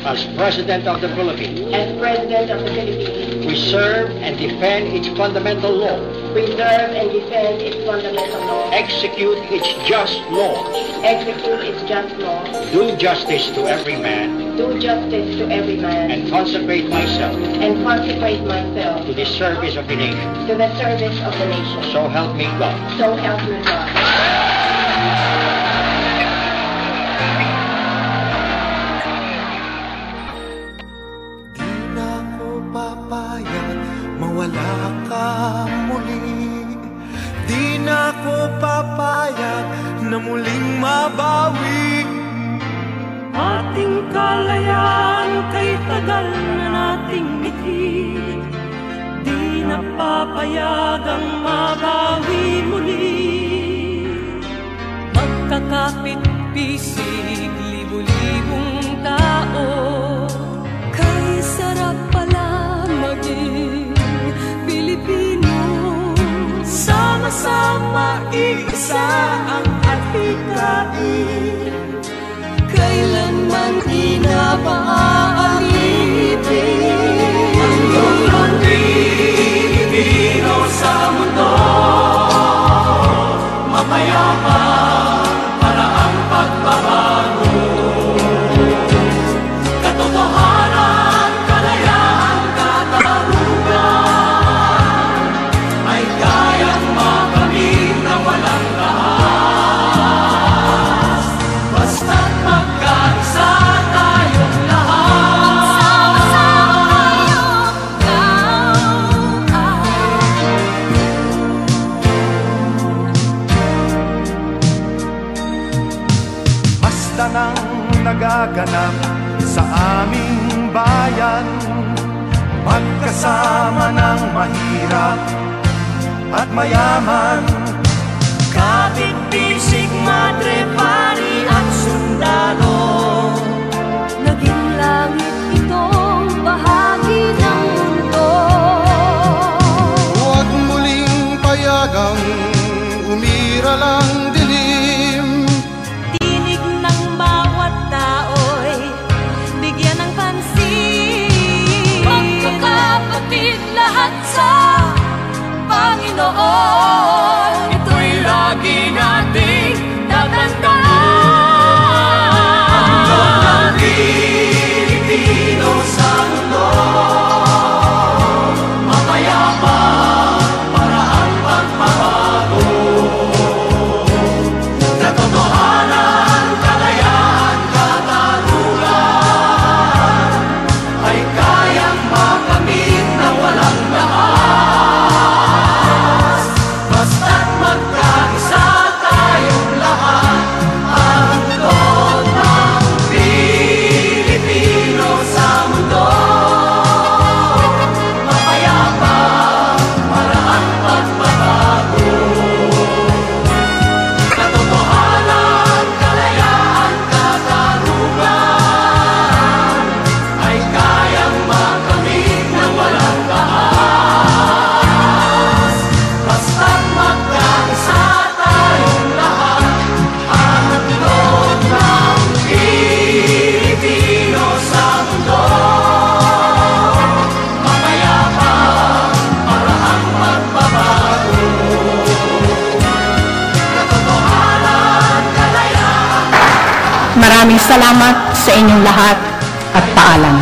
as President of the Philippines, preserve and defend its fundamental law, execute its just laws, do justice to every man, and consecrate myself to the service of the nation. So help me God. Mawala ka muli. Di na ko papayag na muling mabawi. Ating kalayaan kay tagal na nating mithin. Di na papayagang mabawi muli. Magkakapit-pisig, libu-libong tao. Kay sarap pala maging Pilipino. Sama-sama iisa ang adhikain. Kailanman di na maaalipin. Ang Pilipino sa mundo, mapayapa para ang pagbabago. Katotohanan, kalayaan, katarungan ay kayang makamit na walang rahas. Basta't magkaisa tayong lahat. Basta nang nagaganap sa aming bayan, magkasama ng mahirap at mayaman. Kapit-bisig, madre, pari at sundalo. Naging langit itong bahagi ng mundo. Huwag muling payagang umiral ang dilim. Tinig ng bawat tao'y bigyan ng pansin. Magkakapatid lahat sa Panginoon. Ito'y lagi nating tatandaan. Ang Pilipino sa mundo, mapayapa para ang pagbabago. Katotohanan, kalayaan, katarungan ay kayang makamit na walang lakas. Basta't magkaisa tayong lahat, ang loob ng Pilipino sa mundo, mapayapa para ang pagbabago. Katotohanan, kalayaan, katarungan ay kayang makamit na walang lakas. Basta't magkaisa tayong lahat, ang loob ng Pilipino sa mundo, mapayapa para ang pagbabago. Katotohanan, kalayaan. Maraming salamat sa inyong lahat at paalam.